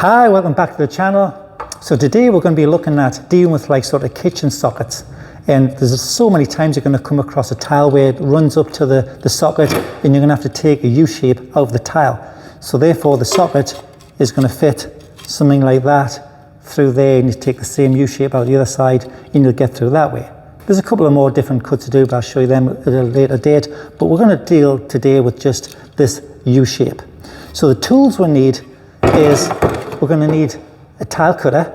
Hi, welcome back to the channel. So today we're going to be looking at dealing with like sort of kitchen sockets. And there's so many times you're going to come across a tile where it runs up to the socket and you're going to have to take a U-shape out of the tile. So therefore the socket is going to fit something like that through there, and you take the same U-shape out the other side and you'll get through that way. There's a couple of more different cuts to do, but I'll show you them at a later date. But we're going to deal today with just this U-shape. So the tools we need is we're going to need a tile cutter,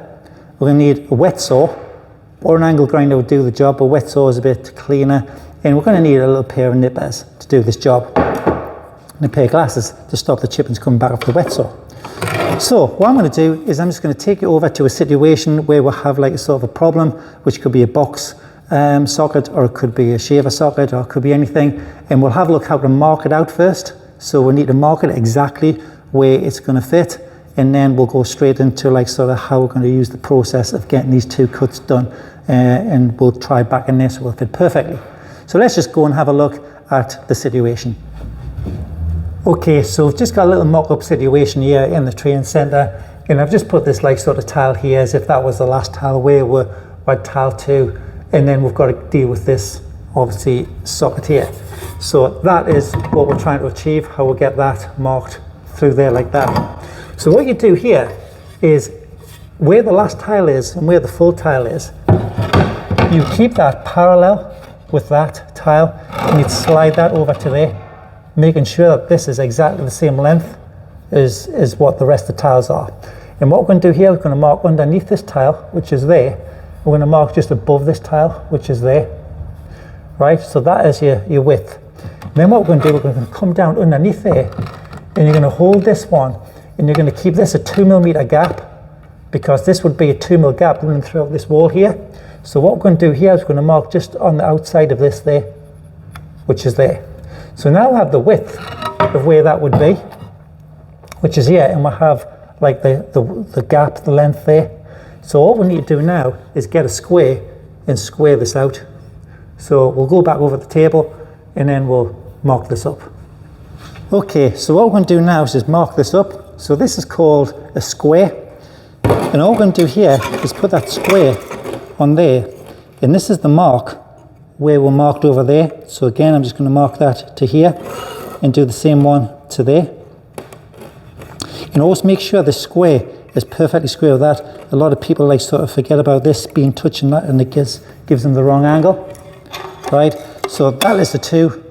we're going to need a wet saw, or an angle grinder would do the job, but wet saw is a bit cleaner, and we're going to need a little pair of nippers to do this job, and a pair of glasses to stop the chippings coming back off the wet saw. So what I'm going to do is I'm just going to take you over to a situation where we'll have like a sort of a problem, which could be a box socket, or it could be a shaver socket, or it could be anything, and we'll have a look how to mark it out first. So we need to mark it exactly where it's going to fit, and then we'll go straight into like sort of how we're going to use the process of getting these two cuts done, and we'll try back in this, so will fit perfectly. So let's just go and have a look at the situation. Okay, so we've just got a little mock-up situation here in the training centre, and I've just put this like sort of tile here as if that was the last tile where we're at tile 2, and then we've got to deal with this obviously socket here. So that is what we're trying to achieve, how we'll get that marked through there like that. So what you do here is where the last tile is and where the full tile is, you keep that parallel with that tile and you slide that over to there, making sure that this is exactly the same length as what the rest of the tiles are. And what we're going to do here, we're going to mark underneath this tile, which is there. We're going to mark just above this tile, which is there. Right, so that is your width. And then what we're going to do, we're going to come down underneath there, and you're going to hold this one, and you're going to keep this a 2mm gap, because this would be a 2mm gap running throughout this wall here. So what we're going to do here is we're going to mark just on the outside of this there, which is there. So now we have the width of where that would be, which is here, and we'll have like the gap, the length there. So all we need to do now is get a square and square this out. So we'll go back over the table and then we'll mark this up. Okay, so what we're going to do now is just mark this up. So this is called a square, and all we're going to do here is put that square on there, and this is the mark where we're marked over there. So again, I'm just going to mark that to here and do the same one to there. And always make sure the square is perfectly square with that. A lot of people like sort of forget about this being touching that, and it gives them the wrong angle. Right, so that is the 2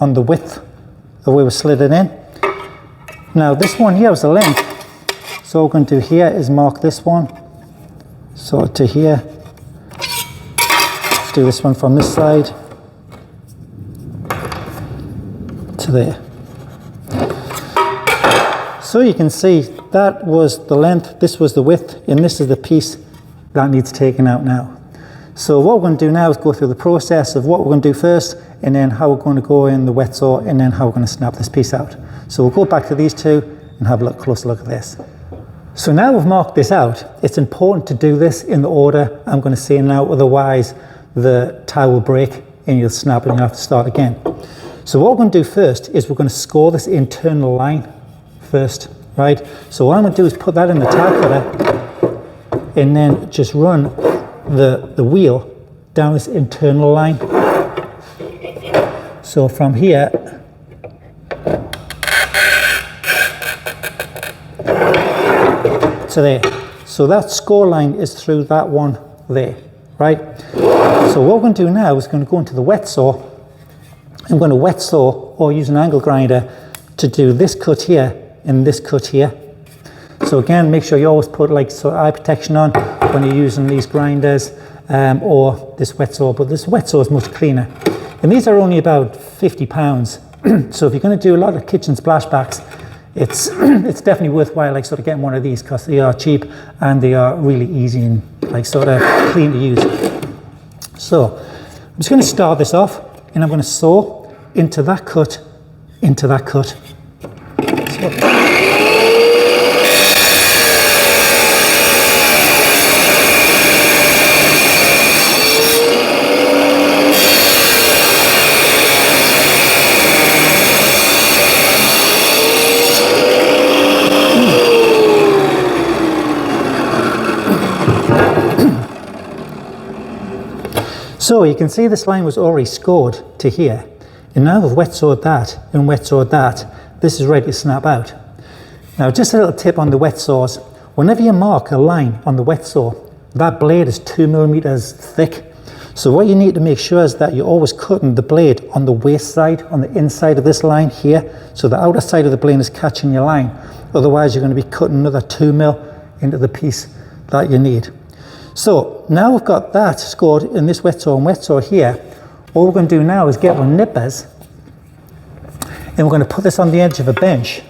on the width of where we slid it in. Now this one here is the length, so what we're going to do here is mark this one, so to here. Let's do this one from this side to there. So you can see that was the length, this was the width, and this is the piece that needs taken out now. So what we're going to do now is go through the process of what we're going to do first, and then how we're going to go in the wet saw, and then how we're going to snap this piece out. So we'll go back to these two and have a closer look at this. So now we've marked this out, it's important to do this in the order I'm going to say now, otherwise the tile will break and you'll snap and you'll have to start again. So what we're going to do first is we're going to score this internal line first, right? So what I'm going to do is put that in the tile cutter and then just run the wheel down this internal line. So from here to there. So that score line is through that one there, right? So what we're going to do now is going to go into the wet saw. I'm going to wet saw or use an angle grinder to do this cut here and this cut here. So again, make sure you always put like sort of eye protection on when you're using these grinders or this wet saw, but this wet saw is much cleaner. And these are only about £50. So if you're going to do a lot of kitchen splashbacks, it's definitely worthwhile like sort of getting one of these, because they are cheap and they are really easy and like sort of clean to use. So I'm just going to start this off, and I'm going to saw into that cut, into that cut. So, So you can see this line was already scored to here. And now we've wet sawed that and wet sawed that. This is ready to snap out. Now just a little tip on the wet saws. Whenever you mark a line on the wet saw, that blade is 2 millimeters thick. So what you need to make sure is that you're always cutting the blade on the waste side, on the inside of this line here. So the outer side of the blade is catching your line. Otherwise you're going to be cutting another 2 mil into the piece that you need. So now we've got that scored in this wet saw and wet saw here. All we're going to do now is get our nippers and we're going to put this on the edge of a bench.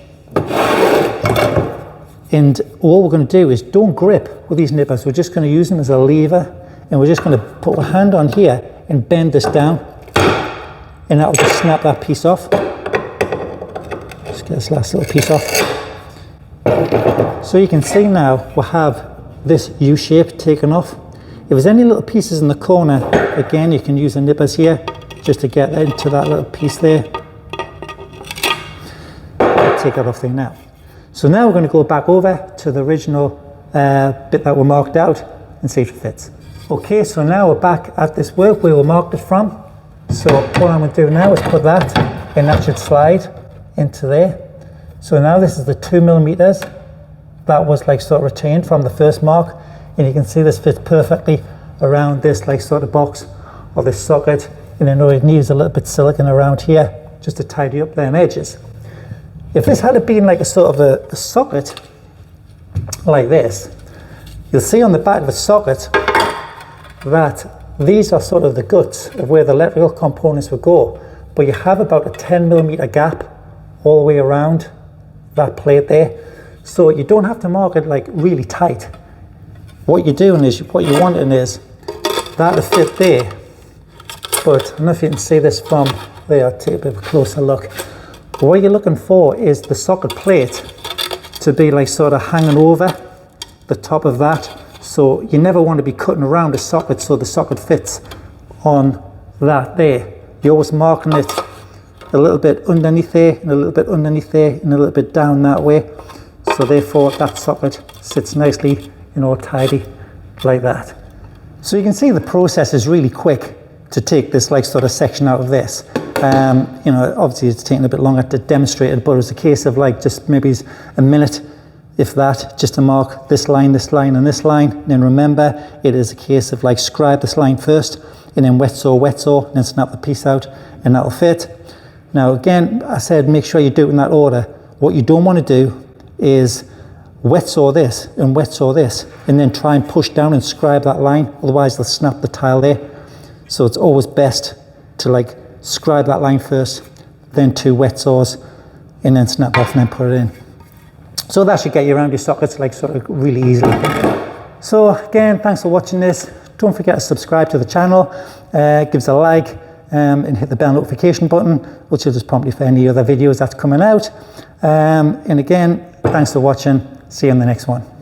And all we're going to do is don't grip with these nippers. We're just going to use them as a lever, and we're just going to put our hand on here and bend this down, and that will just snap that piece off. Just get this last little piece off. So you can see now we have this U shape taken off. If there's any little pieces in the corner, again you can use the nippers here just to get into that little piece there. I'll take that off there now. So now we're going to go back over to the original bit that we marked out and see if it fits. Okay, so now we're back at this work where we marked it from. So what I'm going to do now is put that, and that should slide into there. So now this is the 2 millimeters that was like sort of retained from the first mark, and you can see this fits perfectly around this like sort of box or this socket, and then all it needs a little bit of silicone around here just to tidy up them edges. If this had been like a sort of a socket like this, you'll see on the back of the socket that these are sort of the guts of where the electrical components would go, but you have about a 10 millimeter gap all the way around that plate there. So you don't have to mark it like really tight. What you're doing is, what you're wanting is that to fit there. But I don't know if you can see this from there. I'll take a bit of a closer look. But what you're looking for is the socket plate to be like sort of hanging over the top of that. So you never want to be cutting around the socket so the socket fits on that there. You're always marking it a little bit underneath there, and a little bit underneath there, and a little bit down that way. So therefore that socket sits nicely, you know, tidy like that. So you can see the process is really quick to take this like sort of section out of this. You know, obviously it's taking a bit longer to demonstrate it, but it's a case of like just maybe a minute, if that, just to mark this line, and this line. And then remember, it is a case of like scribe this line first, and then wet saw, and then snap the piece out, and that'll fit. Now again, I said make sure you do it in that order. What you don't want to do is wet saw this and wet saw this, and then try and push down and scribe that line, otherwise they'll snap the tile there. So it's always best to like scribe that line first, then 2 wet saws, and then snap off and then put it in. So that should get you around your sockets like sort of really easily. So again, thanks for watching this. Don't forget to subscribe to the channel, give us a like, and hit the bell notification button, which will just prompt you for any other videos that's coming out. And again, thanks for watching. See you in the next one.